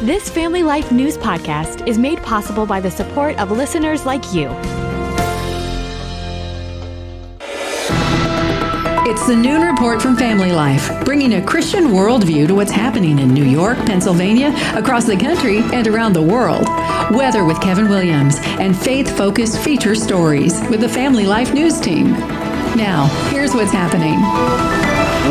This Family Life News podcast is made possible by the support of listeners like you. It's the Noon Report from Family Life, bringing a Christian worldview to what's happening in New York, Pennsylvania, across the country, and around the world. Weather with Kevin Williams, and faith-focused feature stories with the Family Life News team. Now, here's what's happening.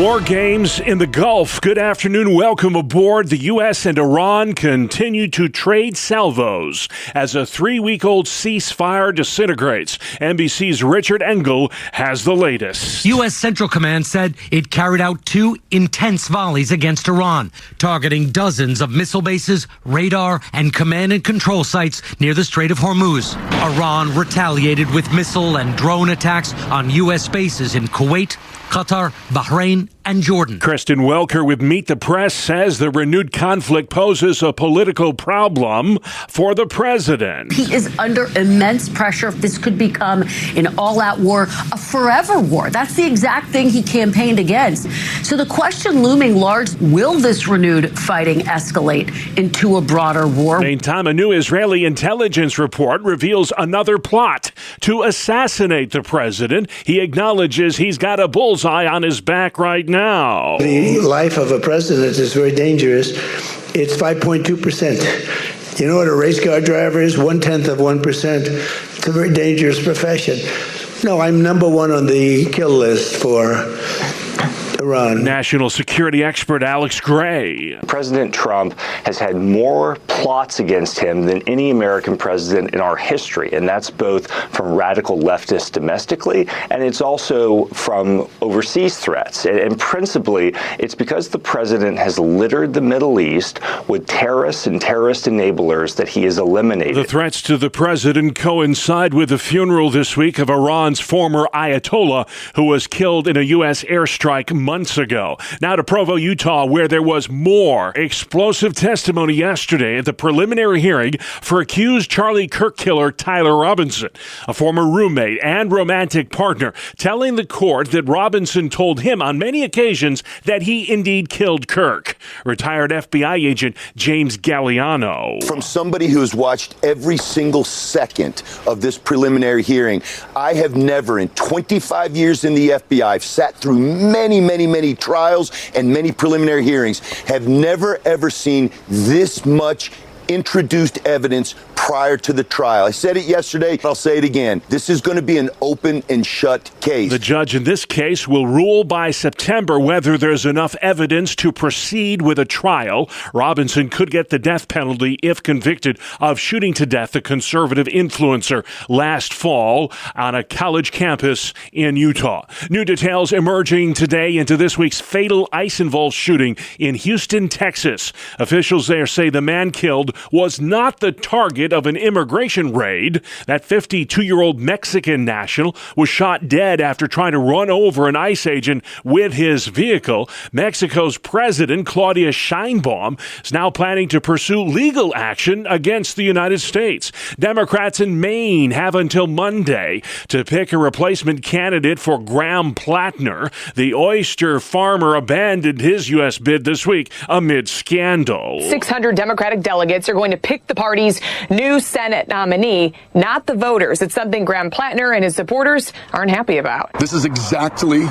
War games in the Gulf. Good afternoon. Welcome aboard. The U.S. and Iran continue to trade salvos as a 3-week-old ceasefire disintegrates. NBC's Richard Engel has the latest. U.S. Central Command said it carried out 2 intense volleys against Iran, targeting dozens of missile bases, radar, and command and control sites near the Strait of Hormuz. Iran retaliated with missile and drone attacks on U.S. bases in Kuwait, Qatar, Bahrain, and Jordan. Kristen Welker with Meet the Press says the renewed conflict poses a political problem for the president. He is under immense pressure. This could become an all-out war, a forever war. That's the exact thing he campaigned against. So the question looming large, will this renewed fighting escalate into a broader war? Meantime, a new Israeli intelligence report reveals another plot to assassinate the president. He acknowledges he's got a bullseye on his back right now. The life of a president is very dangerous. It's 5.2%. You know what a race car driver is? 0.1%. It's a very dangerous profession. No, I'm number one on the kill list for Iran. National security expert Alex Gray. President Trump has had more plots against him than any American president in our history, and that's both from radical leftists domestically, and it's also from overseas threats. And principally, it's because the president has littered the Middle East with terrorists and terrorist enablers that he has eliminated. The threats to the president coincide with the funeral this week of Iran's former Ayatollah, who was killed in a U.S. airstrike months ago. Now to Provo, Utah, where there was more explosive testimony yesterday at the preliminary hearing for accused Charlie Kirk killer Tyler Robinson, a former roommate and romantic partner, telling the court that Robinson told him on many occasions that he indeed killed Kirk. Retired FBI agent James Galliano. From somebody who has watched every single second of this preliminary hearing, I have never in 25 years in the FBI, I've sat through many trials and many preliminary hearings, have never ever seen this much introduced evidence prior to the trial. I said it yesterday, I'll say it again. This is going to be an open and shut case. The judge in this case will rule by September whether there's enough evidence to proceed with a trial. Robinson could get the death penalty if convicted of shooting to death the conservative influencer last fall on a college campus in Utah. New details emerging today into this week's fatal ice-involved shooting in Houston, Texas. Officials there say the man killed was not the target of an immigration raid. That 52-year-old Mexican national was shot dead after trying to run over an ICE agent with his vehicle. Mexico's president, Claudia Sheinbaum, is now planning to pursue legal action against the United States. Democrats in Maine have until Monday to pick a replacement candidate for Graham Plattner. The oyster farmer abandoned his U.S. bid this week amid scandal. 600 Democratic delegates are going to pick the party's new Senate nominee, not the voters. It's something Graham Plattner and his supporters aren't happy about. This is exactly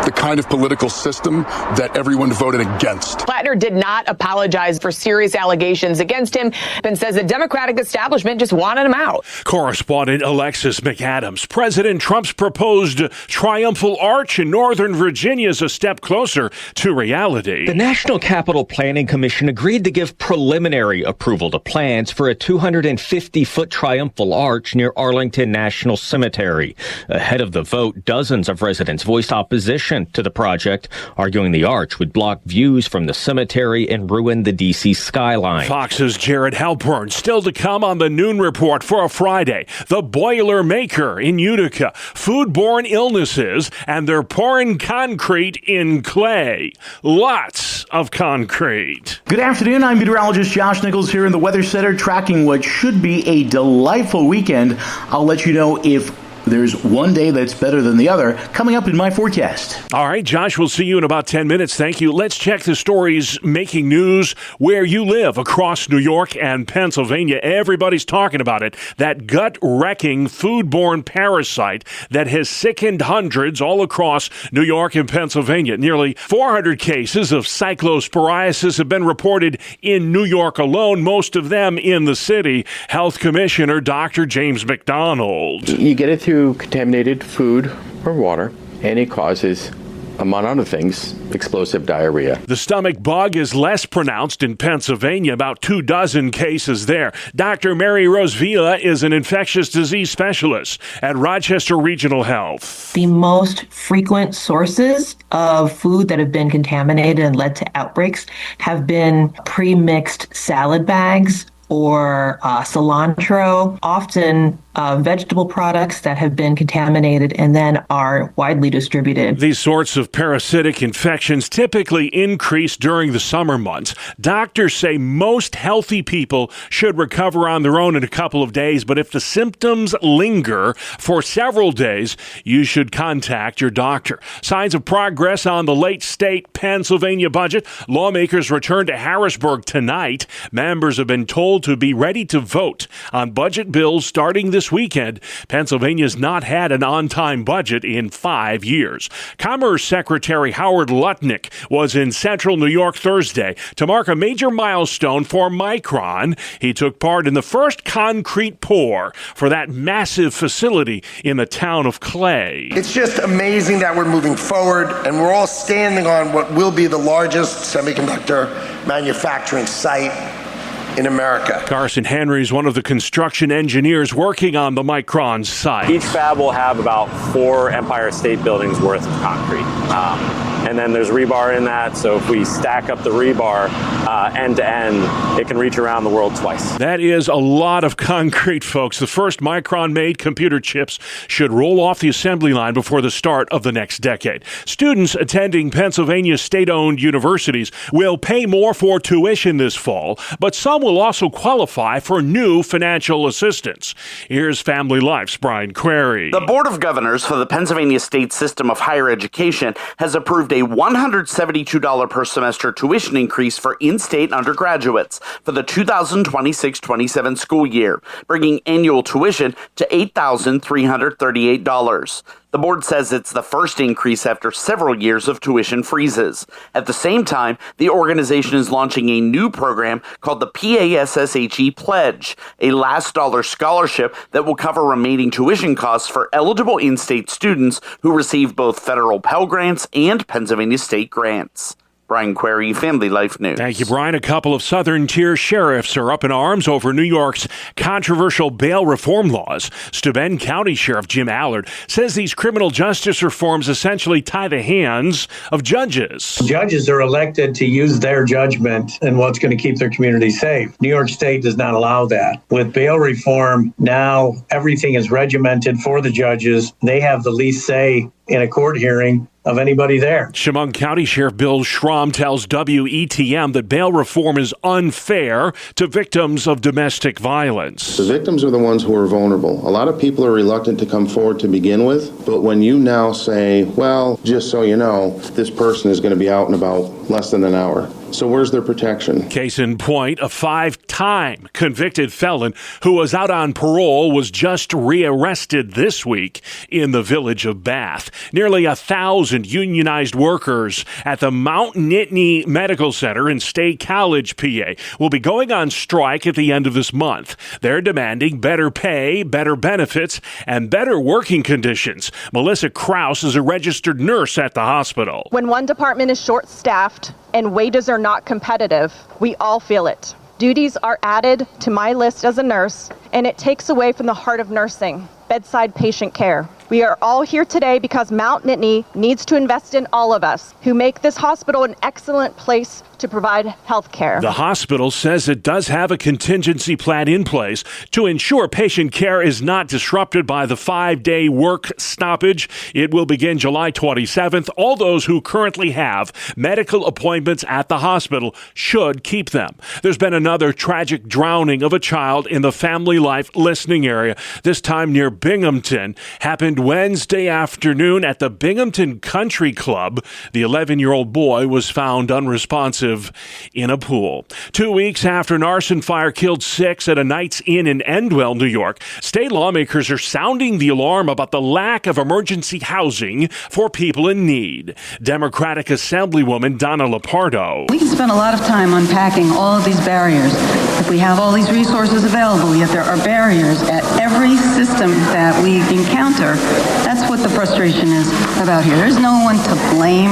the kind of political system that everyone voted against. Plattner did not apologize for serious allegations against him and says the Democratic establishment just wanted him out. Correspondent Alexis McAdams. President Trump's proposed triumphal arch in Northern Virginia is a step closer to reality. The National Capital Planning Commission agreed to give preliminary approval to plans for a 250-foot triumphal arch near Arlington National Cemetery. Ahead of the vote, dozens of residents voiced opposition to the project, arguing the arch would block views from the cemetery and ruin the D.C. skyline. Fox's Jared Halpern still to come on the Noon Report for a Friday. The Boilermaker in Utica, foodborne illnesses, and they're pouring concrete in clay. Lots of concrete. Good afternoon. I'm meteorologist Josh Nichols here in the Weather Center, tracking what should be a delightful weekend. I'll let you know if there's one day that's better than the other coming up in my forecast. All right, Josh, we'll see you in about 10 minutes. Thank you. Let's check the stories making news where you live across New York and Pennsylvania. Everybody's talking about it. That gut-wrecking foodborne parasite that has sickened hundreds all across New York and Pennsylvania. Nearly 400 cases of cyclosporiasis have been reported in New York alone, most of them in the city. Health Commissioner Dr. James McDonald. You get it through contaminated food or water, and it causes, among other things, explosive diarrhea. The stomach bug is less pronounced in Pennsylvania, about 24 cases there. Dr. Mary Rose Villa is an infectious disease specialist at Rochester Regional Health. The most frequent sources of food that have been contaminated and led to outbreaks have been pre-mixed salad bags or cilantro, often vegetable products that have been contaminated and then are widely distributed. These sorts of parasitic infections typically increase during the summer months. Doctors say most healthy people should recover on their own in a couple of days, but if the symptoms linger for several days, you should contact your doctor. Signs of progress on the late state Pennsylvania budget. Lawmakers return to Harrisburg tonight. Members have been told to be ready to vote on budget bills starting this weekend. Pennsylvania's not had an on-time budget in 5 years. Commerce Secretary Howard Lutnick was in central New York Thursday to mark a major milestone for Micron. He took part in the first concrete pour for that massive facility in the town of Clay. It's just amazing that we're moving forward and we're all standing on what will be the largest semiconductor manufacturing site in America. Carson Henry is one of the construction engineers working on the Micron site. Each fab will have about 4 Empire State Buildings worth of concrete. And then there's rebar in that, so if we stack up the rebar end to end, it can reach around the world twice. That is a lot of concrete, folks. The first Micron-made computer chips should roll off the assembly line before the start of the next decade. Students attending Pennsylvania state-owned universities will pay more for tuition this fall, but some will also qualify for new financial assistance. Here's Family Life's Brian Query. The Board of Governors for the Pennsylvania State System of Higher Education has approved a $172 per semester tuition increase for in-state undergraduates for the 2026-27 school year, bringing annual tuition to $8,338. The board says it's the first increase after several years of tuition freezes. At the same time, the organization is launching a new program called the PASSHE Pledge, a last dollar scholarship that will cover remaining tuition costs for eligible in-state students who receive both federal Pell Grants and Pennsylvania state grants. Brian Query, Family Life News. Thank you, Brian. A couple of Southern tier sheriffs are up in arms over New York's controversial bail reform laws. Steuben County Sheriff Jim Allard says these criminal justice reforms essentially tie the hands of judges. Judges are elected to use their judgment and what's going to keep their community safe. New York State does not allow that. With bail reform, now everything is regimented for the judges. They have the least say in a court hearing of anybody there. Chemung County Sheriff Bill Schramm tells WETM that bail reform is unfair to victims of domestic violence. The victims are the ones who are vulnerable. A lot of people are reluctant to come forward to begin with, but when you now say, well, just so you know, this person is going to be out in about less than an hour. So where's their protection? Case in point, a 5-time convicted felon who was out on parole was just rearrested this week in the village of Bath. Nearly 1,000 unionized workers at the Mount Nittany Medical Center in State College, PA, will be going on strike at the end of this month. They're demanding better pay, better benefits, and better working conditions. Melissa Krause is a registered nurse at the hospital. When one department is short-staffed and wages are not competitive, we all feel it. Duties are added to my list as a nurse, and it takes away from the heart of nursing, bedside patient care. We are all here today because Mount Nittany needs to invest in all of us who make this hospital an excellent place to provide health care. The hospital says it does have a contingency plan in place to ensure patient care is not disrupted by the 5-day work stoppage. It will begin July 27th. All those who currently have medical appointments at the hospital should keep them. There's been another tragic drowning of a child in the Family Life listening area, this time near Binghamton. Happened Wednesday afternoon at the Binghamton Country Club. The 11-year-old boy was found unresponsive in a pool. 2 weeks after an arson fire killed 6 at a Knights Inn in Endwell, New York, state lawmakers are sounding the alarm about the lack of emergency housing for people in need. Democratic Assemblywoman Donna Lupardo. We can spend a lot of time unpacking all of these barriers. If we have all these resources available, yet there are barriers at every system that we encounter, that's what the frustration is about here. There's no one to blame.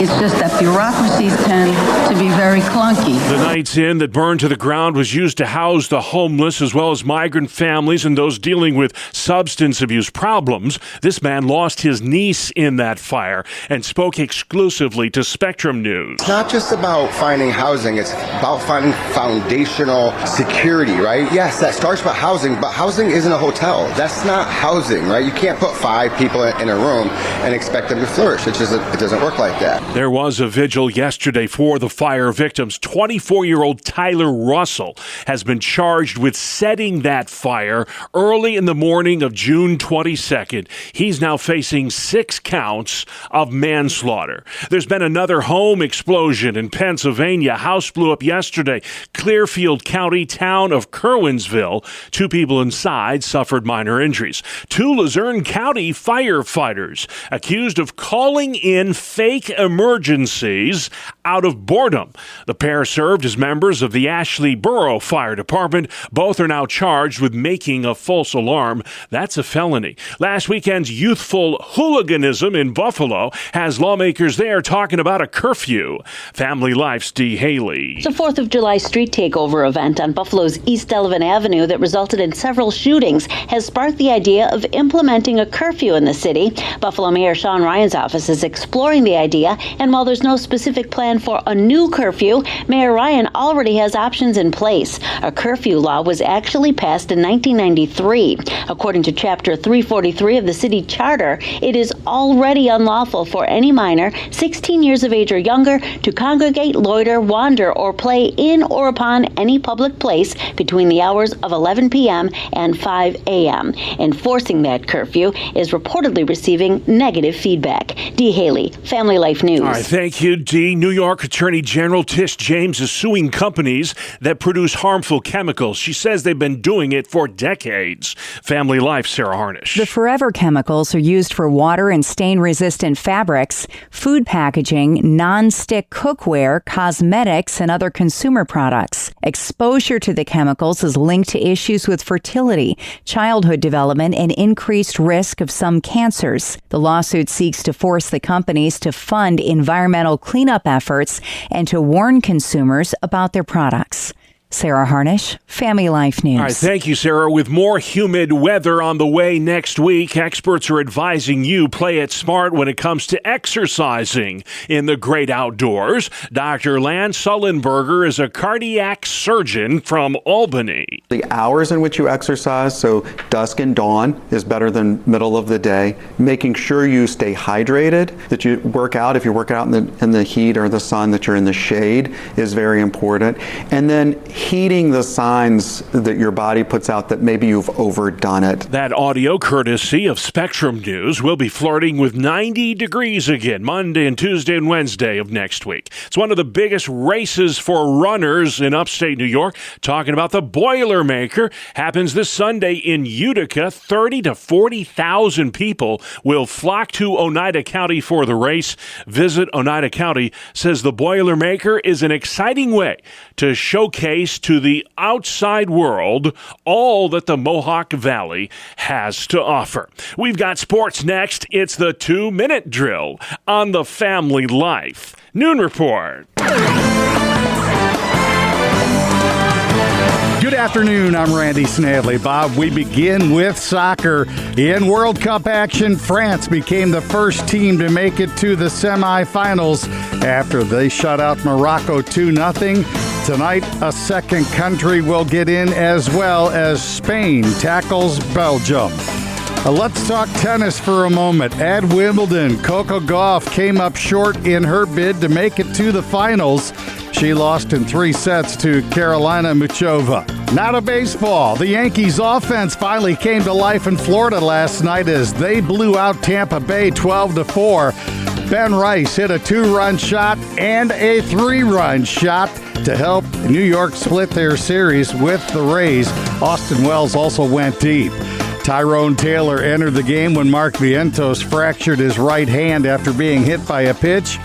It's just that bureaucracies tend to be very clunky. The Knights Inn that burned to the ground was used to house the homeless as well as migrant families and those dealing with substance abuse problems. This man lost his niece in that fire and spoke exclusively to Spectrum News. It's not just about finding housing, it's about finding foundational security, right? Yes, that starts with housing, but housing isn't a hotel. That's not housing, right? You can't put 5 people in a room and expect them to flourish. It doesn't work like that. There was a vigil yesterday for the fire victims. 24-year-old Tyler Russell has been charged with setting that fire early in the morning of June 22nd. He's now facing 6 counts of manslaughter. There's been another home explosion in Pennsylvania. A house blew up yesterday. Clearfield County town of Kerwinsville. 2 people inside suffered minor injuries. 2 Luzerne County firefighters accused of calling in fake emergencies out of boredom. The pair served as members of the Ashley Borough Fire Department. Both are now charged with making a false alarm. That's a felony. Last weekend's youthful hooliganism in Buffalo has lawmakers there talking about a curfew. Family Life's Dee Haley. It's a 4th of July street takeover event on Buffalo's East Delavan Avenue that resulted in several shootings has sparked the idea of implementing a curfew in the city. Buffalo Mayor Sean Ryan's office is exploring the idea, and while there's no specific plan for a new curfew, Mayor Ryan already has options in place. A curfew law was actually passed in 1993. According to Chapter 343 of the city charter, it is already unlawful for any minor 16 years of age or younger to congregate, loiter, wander, or play in or upon any public place between the hours of 11 p.m. and 5 a.m. Enforcing that curfew is reportedly receiving negative feedback. Dee Haley, Family Life News. All right, thank you, Dee. New York Attorney General Tish James is suing companies that produce harmful chemicals. She says they've been doing it for decades. Family Life, Sarah Harnish. The forever chemicals are used for water and stain-resistant fabrics, food packaging, non-stick cookware, cosmetics, and other consumer products. Exposure to the chemicals is linked to issues with fertility, childhood development, and increased risk of some cancers. The lawsuit seeks to force the companies to fund environmental cleanup efforts and to warn consumers about their products. Sarah Harnish, Family Life News. All right, thank you, Sarah. With more humid weather on the way next week, experts are advising you play it smart when it comes to exercising in the great outdoors. Dr. Lance Sullenberger is a cardiac surgeon from Albany. The hours in which you exercise, so dusk and dawn, is better than middle of the day. Making sure you stay hydrated, that you work out. If you work out in the heat or the sun, that you're in the shade is very important. And then heeding the signs that your body puts out that maybe you've overdone it. That audio courtesy of Spectrum News. Will be flirting with 90 degrees again Monday and Tuesday and Wednesday of next week. It's one of the biggest races for runners in upstate New York. Talking about the Boilermaker. Happens this Sunday in Utica. 30 to 40,000 people will flock to Oneida County for the race. Visit Oneida County says the Boilermaker is an exciting way to showcase to the outside world all that the Mohawk Valley has to offer. We've got sports next. It's the 2-minute drill on the Family Life Noon Report. Good afternoon. I'm Randy Snavely. Bob, we begin with soccer. In World Cup action, France became the first team to make it to the semifinals after they shut out Morocco 2-0. Tonight, a second country will get in as well as Spain tackles Belgium. Let's talk tennis for a moment. At Wimbledon, Coco Gauff came up short in her bid to make it to the finals. She lost in 3 sets to Carolina Muchova. Now to baseball. The Yankees offense finally came to life in Florida last night as they blew out Tampa Bay 12-4. Ben Rice hit a 2-run shot and a 3-run shot to help New York split their series with the Rays. Austin Wells also went deep. Tyrone Taylor entered the game when Mark Vientos fractured his right hand after being hit by a pitch.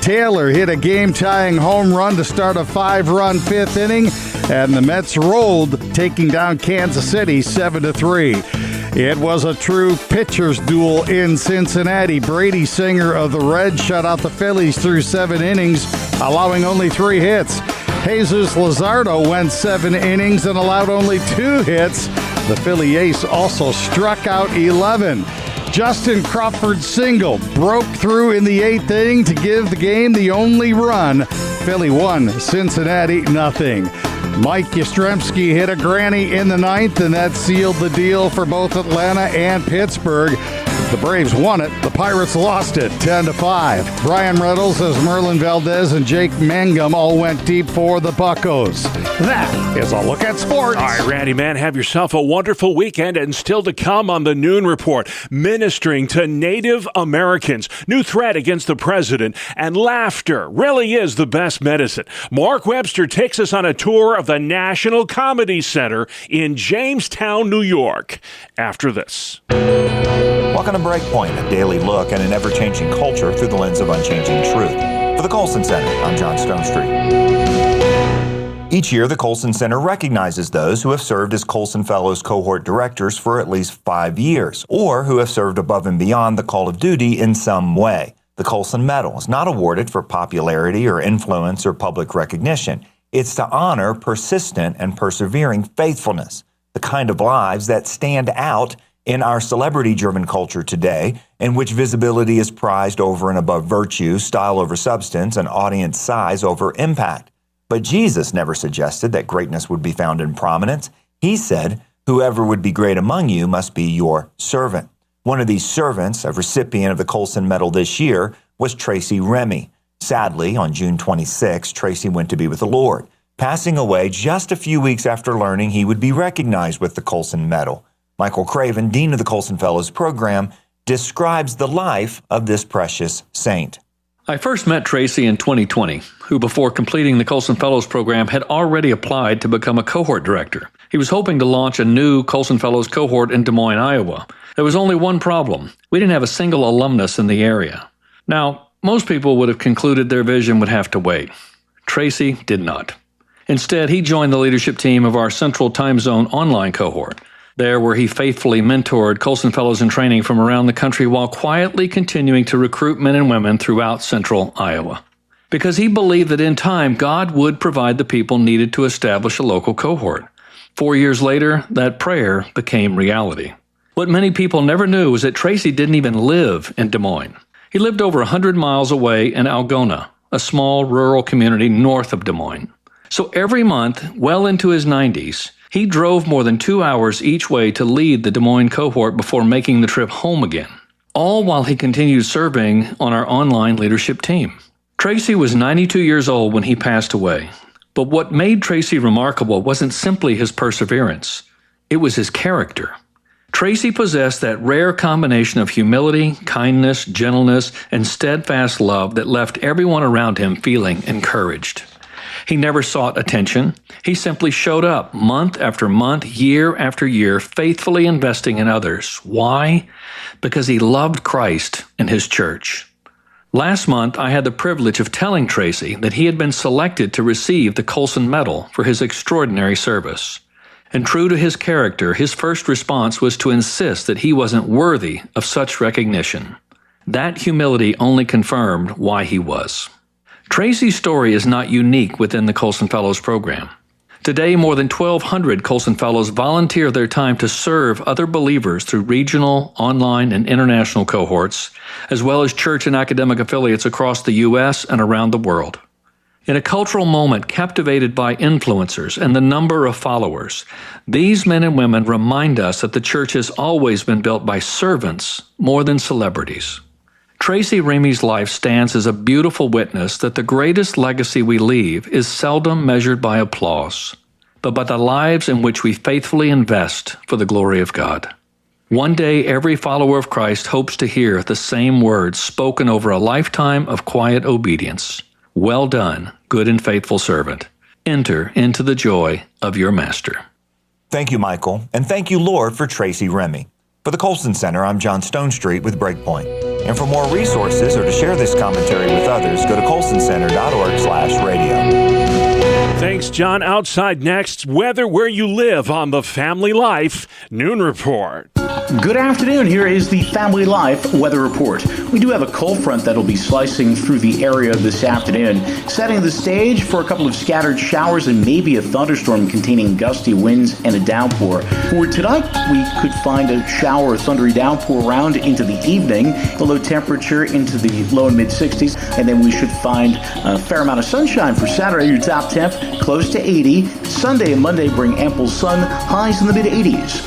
Taylor hit a game-tying home run to start a 5-run 5th inning, and the Mets rolled, taking down Kansas City 7-3. It was a true pitcher's duel in Cincinnati. Brady Singer of the Reds shut out the Phillies through 7 innings, allowing only 3 hits. Jesus Luzardo went 7 innings and allowed only 2 hits. The Philly ace also struck out 11. Justin Crawford's single broke through in the 8th inning to give the game the only run. Philly won, Cincinnati nothing. Mike Yastrzemski hit a granny in the 9th, and that sealed the deal for both Atlanta and Pittsburgh. The Braves won it. The Pirates lost it 10-5. Brian Reynolds as Merlin Valdez and Jake Mangum all went deep for the Buccos. That is a look at sports. All right, Randy, man, have yourself a wonderful weekend. And still to come on the Noon Report, ministering to Native Americans. New threat against the president, and laughter really is the best medicine. Mark Webster takes us on a tour of the National Comedy Center in Jamestown, New York, after this. Welcome to Breakpoint, a daily look at an ever-changing culture through the lens of unchanging truth. For the Colson Center, I'm John Stonestreet. Each year, the Colson Center recognizes those who have served as Colson Fellows cohort directors for at least 5 years, or who have served above and beyond the call of duty in some way. The Colson Medal is not awarded for popularity or influence or public recognition. It's to honor persistent and persevering faithfulness, the kind of lives that stand out in our celebrity-driven culture today, in which visibility is prized over and above virtue, style over substance, and audience size over impact. But Jesus never suggested that greatness would be found in prominence. He said, whoever would be great among you must be your servant. One of these servants, a recipient of the Colson Medal this year, was Tracy Remy. Sadly, on June 26, Tracy went to be with the Lord, passing away just a few weeks after learning he would be recognized with the Colson Medal. Michael Craven, Dean of the Colson Fellows Program, describes the life of this precious saint. I first met Tracy in 2020, who before completing the Colson Fellows Program had already applied to become a cohort director. He was hoping to launch a new Colson Fellows cohort in Des Moines, Iowa. There was only one problem. We didn't have a single alumnus in the area. Now, most people would have concluded their vision would have to wait. Tracy did not. Instead, he joined the leadership team of our Central Time Zone online cohort. There, where he faithfully mentored Colson Fellows in training from around the country while quietly continuing to recruit men and women throughout central Iowa. Because he believed that in time, God would provide the people needed to establish a local cohort. 4 years later, that prayer became reality. What many people never knew was that Tracy didn't even live in Des Moines. He lived over 100 miles away in Algona, a small rural community north of Des Moines. So every month, well into his 90s, he drove more than 2 hours each way to lead the Des Moines cohort before making the trip home again, all while he continued serving on our online leadership team. Tracy was 92 years old when he passed away, but what made Tracy remarkable wasn't simply his perseverance, it was his character. Tracy possessed that rare combination of humility, kindness, gentleness, and steadfast love that left everyone around him feeling encouraged. He never sought attention. He simply showed up month after month, year after year, faithfully investing in others. Why? Because he loved Christ and his church. Last month, I had the privilege of telling Tracy that he had been selected to receive the Colson Medal for his extraordinary service. And true to his character, his first response was to insist that he wasn't worthy of such recognition. That humility only confirmed why he was. Tracy's story is not unique within the Colson Fellows program. Today, more than 1,200 Colson Fellows volunteer their time to serve other believers through regional, online, and international cohorts, as well as church and academic affiliates across the U.S. and around the world. In a cultural moment captivated by influencers and the number of followers, these men and women remind us that the church has always been built by servants more than celebrities. Tracy Remy's life stands as a beautiful witness that the greatest legacy we leave is seldom measured by applause, but by the lives in which we faithfully invest for the glory of God. One day, every follower of Christ hopes to hear the same words spoken over a lifetime of quiet obedience. Well done, good and faithful servant. Enter into the joy of your master. Thank you, Michael, and thank you, Lord, for Tracy Remy. For the Colson Center, I'm John Stonestreet with Breakpoint. And for more resources or to share this commentary with others, go to colsoncenter.org/radio. Thanks, John. Outside next, weather where you live on the Family Life Noon Report. Good afternoon. Here is the Family Life Weather Report. We do have a cold front that'll be slicing through the area this afternoon, setting the stage for a couple of scattered showers and maybe a thunderstorm containing gusty winds and a downpour. For tonight, we could find a shower or thundery downpour around into the evening, the low temperature into the low and mid-60s, and then we should find a fair amount of sunshine for Saturday. Your top temp close to 80. Sunday and Monday bring ample sun, highs in the mid-80s.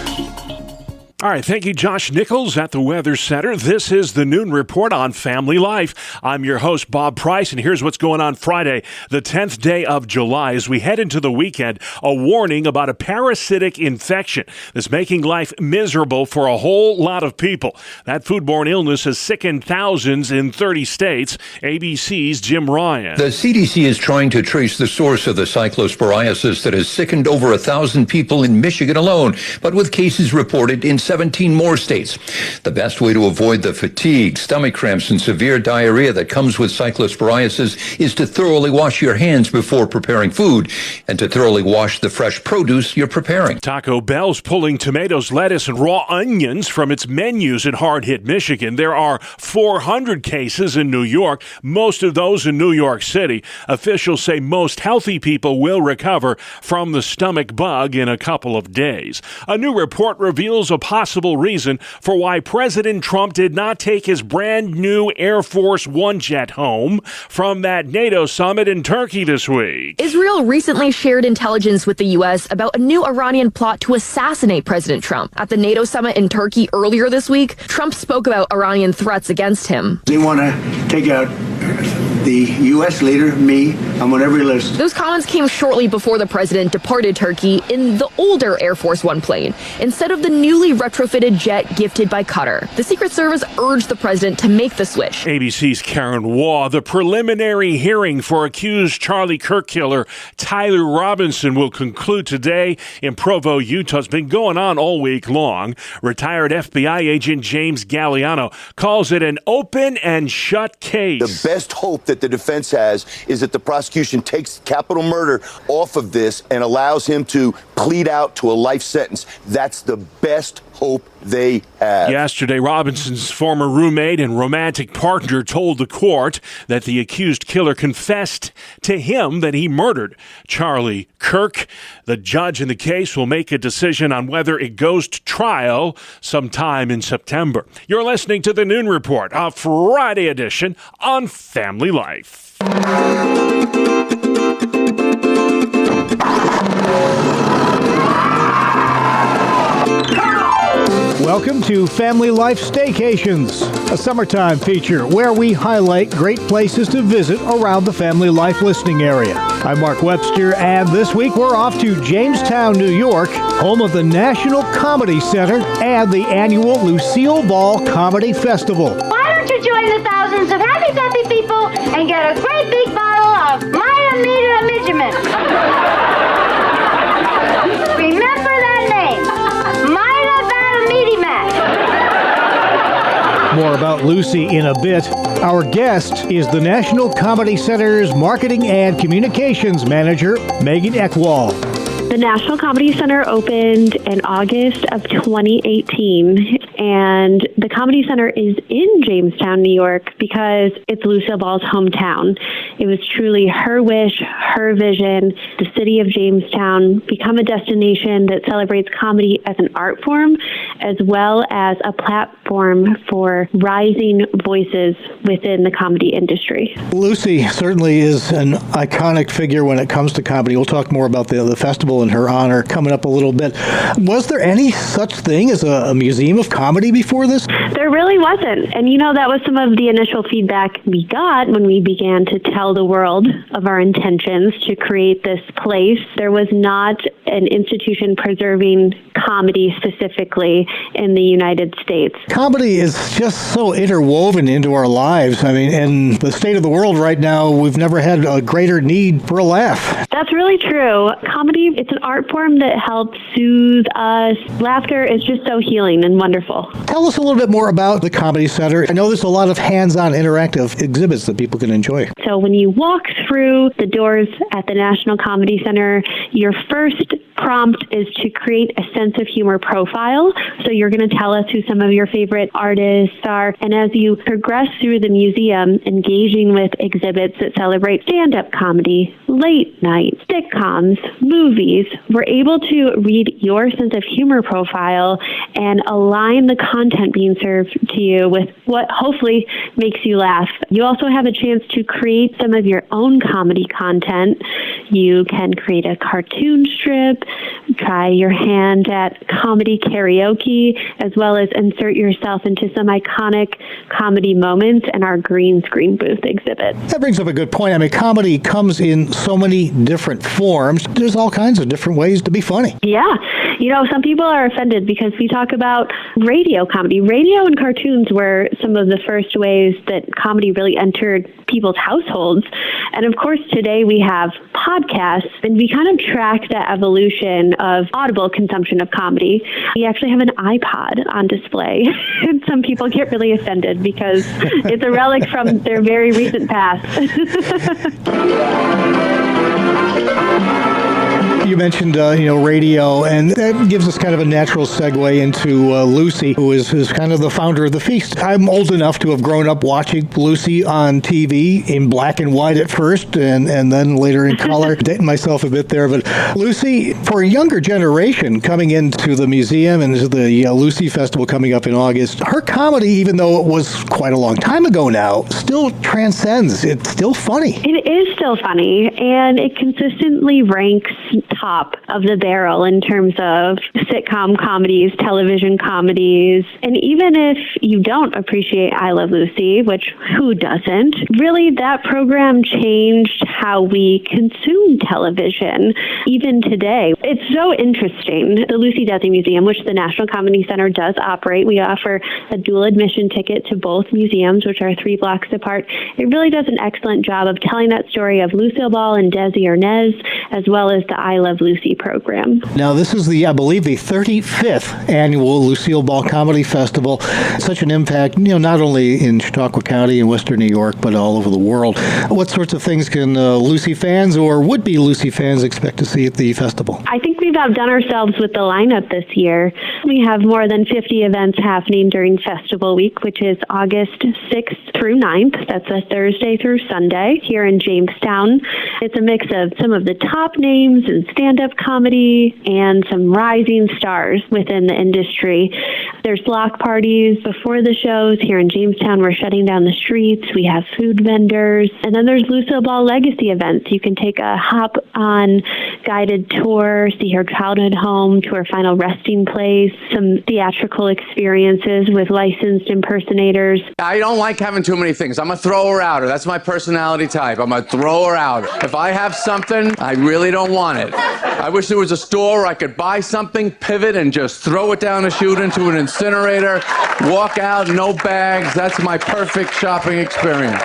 All right, thank you, Josh Nichols at the Weather Center. This is the Noon Report on Family Life. I'm your host, Bob Price, and here's what's going on Friday, the 10th day of July. As we head into the weekend, a warning about a parasitic infection that's making life miserable for a whole lot of people. That foodborne illness has sickened thousands in 30 states. ABC's Jim Ryan. The CDC is trying to trace the source of the cyclosporiasis that has sickened over 1,000 people in Michigan alone, but with cases reported in 17 more states. The best way to avoid the fatigue, stomach cramps, and severe diarrhea that comes with cyclosporiasis is to thoroughly wash your hands before preparing food and to thoroughly wash the fresh produce you're preparing. Taco Bell's pulling tomatoes, lettuce, and raw onions from its menus in hard-hit Michigan. There are 400 cases in New York, most of those in New York City. Officials say most healthy people will recover from the stomach bug in a couple of days. A new report reveals a possible reason for why President Trump did not take his brand new Air Force One jet home from that NATO summit in Turkey this week. Israel recently shared intelligence with the U.S. about a new Iranian plot to assassinate President Trump. At the NATO summit in Turkey earlier this week, Trump spoke about Iranian threats against him. They want to take out the U.S. leader, me, I'm on every list. Those comments came shortly before the president departed Turkey in the older Air Force One plane, instead of the newly retrofitted jet gifted by Qatar. The Secret Service urged the president to make the switch. ABC's Karen Waugh. The preliminary hearing for accused Charlie Kirk killer Tyler Robinson will conclude today in Provo, Utah. It's been going on all week long. Retired FBI agent James Galliano calls it an open and shut case. The best hope that the defense has is that the prosecution takes capital murder off of this and allows him to plead out to a life sentence. That's the best hope they have. Yesterday, Robinson's former roommate and romantic partner told the court that the accused killer confessed to him that he murdered Charlie Kirk. The judge in the case will make a decision on whether it goes to trial sometime in September. You're listening to the Noon Report, a Friday edition on Family Life. Welcome to Family Life Staycations, a summertime feature where we highlight great places to visit around the Family Life listening area. I'm Mark Webster, and this week we're off to Jamestown, New York, home of the National Comedy Center and the annual Lucille Ball Comedy Festival. Why don't you join the thousands of happy, happy people and get a great big bottle of Mida Midgeman? Remember that name, More about Lucy in a bit. Our guest is the National Comedy Center's Marketing and Communications Manager, Megan Eckwall. The National Comedy Center opened in August of 2018, And the Comedy Center is in Jamestown, New York, because it's Lucille Ball's hometown. It was truly her wish, her vision, the city of Jamestown become a destination that celebrates comedy as an art form, as well as a platform for rising voices within the comedy industry. Lucy certainly is an iconic figure when it comes to comedy. We'll talk more about the festival in her honor coming up a little bit. Was there any such thing as a museum of comedy before this? There really wasn't. And that was some of the initial feedback we got when we began to tell the world of our intentions to create this place. There was not an institution preserving comedy specifically in the United States. Comedy is just so interwoven into our lives. I mean, in the state of the world right now, we've never had a greater need for a laugh. That's really true. Comedy, it's an art form that helps soothe us. Laughter is just so healing and wonderful. Tell us a little bit more about the Comedy Center. I know there's a lot of hands-on interactive exhibits that people can enjoy. So when you walk through the doors at the National Comedy Center, your first prompt is to create a sense of humor profile. So you're going to tell us who some of your favorite artists are. And as you progress through the museum, engaging with exhibits that celebrate stand-up comedy, late night, sitcoms, movies, we're able to read your sense of humor profile and align the content being served to you with what hopefully makes you laugh. You also have a chance to create some of your own comedy content. You can create a cartoon strip, try your hand at comedy karaoke, as well as insert yourself into some iconic comedy moments in our green screen booth exhibit. That brings up a good point. I mean, comedy comes in so many different forms. There's all kinds of different ways to be funny. Yeah. Some people are offended because we talk about radio comedy. Radio and cartoons were some of the first ways that comedy really entered people's households. And of course, today we have podcasts, and we kind of track the evolution of audible consumption of comedy. We actually have an iPod on display, and some people get really offended because it's a relic from their very recent past. You mentioned, radio, and that gives us kind of a natural segue into Lucy, who is kind of the founder of the feast. I'm old enough to have grown up watching Lucy on TV in black and white at first, and then later in color. Dating myself a bit there, but Lucy, for a younger generation coming into the museum and the Lucy Festival coming up in August, her comedy, even though it was quite a long time ago now, still transcends. It's still funny. It is still funny, and it consistently ranks top of the barrel in terms of sitcom comedies, television comedies. And even if you don't appreciate I Love Lucy, which who doesn't, really that program changed how we consume television, even today. It's so interesting. The Lucy Desi Museum, which the National Comedy Center does operate, we offer a dual admission ticket to both museums, which are 3 blocks apart. It really does an excellent job of telling that story of Lucille Ball and Desi Arnaz, as well as the I Love Lucy program. Now, this is I believe the 35th annual Lucille Ball Comedy Festival. Such an impact, not only in Chautauqua County and Western New York, but all over the world. What sorts of things can Lucy fans or would-be Lucy fans expect to see at the festival? I think we've outdone ourselves with the lineup this year. We have more than 50 events happening during Festival Week, which is August 6th through 9th. That's a Thursday through Sunday here in Jamestown. It's a mix of some of the top names in stand-up comedy and some rising stars within the industry. There's block parties before the shows. Here in Jamestown, we're shutting down the streets. We have food vendors. And then there's Lucille Ball Legacy events. You can take a hop-on guided tour, see her childhood home to her final resting place, some theatrical experiences with licensed impersonators. I don't like having too many things. I'm a thrower-outer. That's my personality type. I'm a thrower-outer. If I have something, I really don't want it. I wish there was a store where I could buy something, pivot, and just throw it down the chute into an incinerator, walk out, no bags. That's my perfect shopping experience.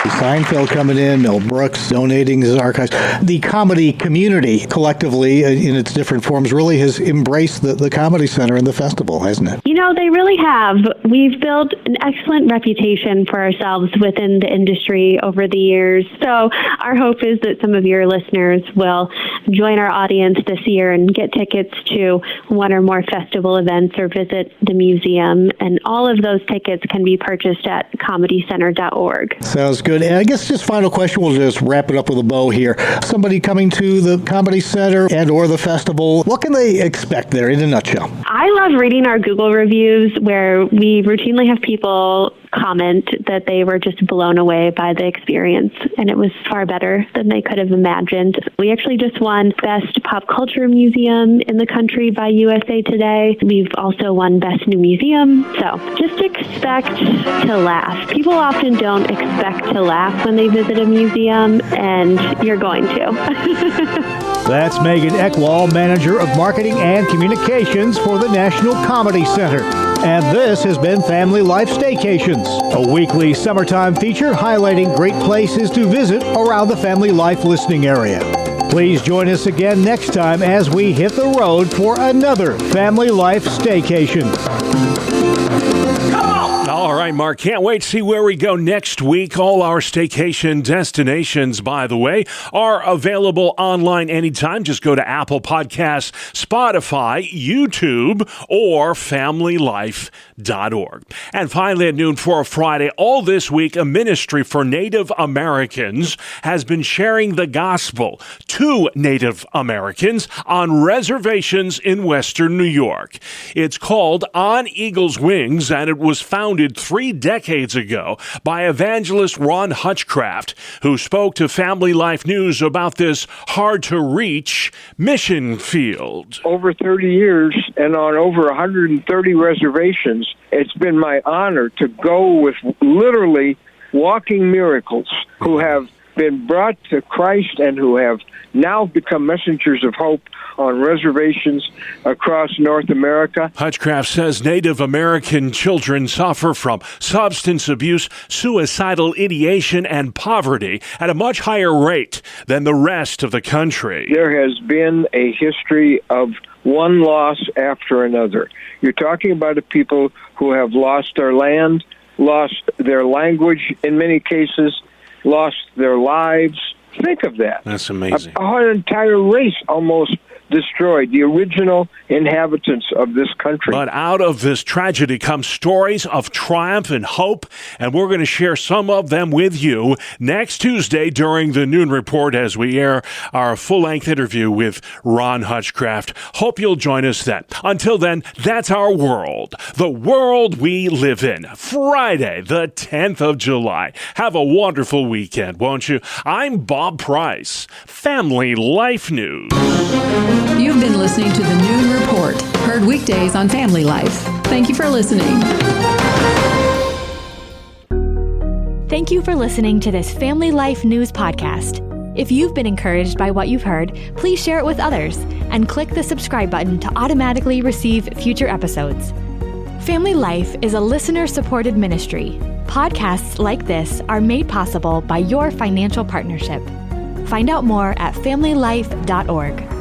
Seinfeld coming in, Mel Brooks donating his archives. The comedy community collectively in its different forms really has embraced the Comedy Center and the festival, hasn't it? They really have. We've built an excellent reputation for ourselves within the industry over the years. So our hope is that some of your listeners will join our audience this year and get tickets to one or more festival events or visit the museum. And all of those tickets can be purchased at comedycenter.org. Sounds good. And I guess just final question, we'll just wrap it up with a bow here. Somebody coming to the Comedy Center and or the festival, what can they expect there in a nutshell? I love reading our Google reviews where we routinely have people comment that they were just blown away by the experience, and it was far better than they could have imagined. We actually just won Best Pop Culture Museum in the country by USA Today. We've also won Best New Museum. So just expect to laugh. People often don't expect to laugh when they visit a museum, and you're going to. That's Megan Eckwall, Manager of Marketing and Communications for the National Comedy Center. And this has been Family Life Staycations, a weekly summertime feature highlighting great places to visit around the Family Life listening area. Please join us again next time as we hit the road for another Family Life Staycation. All right, Mark, can't wait to see where we go next week. All our staycation destinations, by the way, are available online anytime. Just go to Apple Podcasts, Spotify, YouTube, or FamilyLife.org. And finally, at noon for a Friday, all this week, a ministry for Native Americans has been sharing the gospel to Native Americans on reservations in Western New York. It's called On Eagle's Wings, and it was founded 3 decades ago by evangelist Ron Hutchcraft, who spoke to Family Life News about this hard-to-reach mission field. Over 30 years and on over 130 reservations, it's been my honor to go with literally walking miracles who have been brought to Christ and who have now become messengers of hope on reservations across North America. Hutchcraft says Native American children suffer from substance abuse, suicidal ideation, and poverty at a much higher rate than the rest of the country. There has been a history of one loss after another. You're talking about a people who have lost their land, lost their language in many cases, lost their lives. Think of that. That's amazing. An entire race almost destroyed, the original inhabitants of this country. But out of this tragedy come stories of triumph and hope, and we're going to share some of them with you next Tuesday during the Noon Report as we air our full-length interview with Ron Hutchcraft. Hope you'll join us then. Until then, that's our world, the world we live in. Friday, the 10th of July. Have a wonderful weekend, won't you? I'm Bob Price, Family Life News. You've been listening to the Noon Report, heard weekdays on Family Life. Thank you for listening. Thank you for listening to this Family Life News podcast. If you've been encouraged by what you've heard, please share it with others and click the subscribe button to automatically receive future episodes. Family Life is a listener-supported ministry. Podcasts like this are made possible by your financial partnership. Find out more at familylife.org.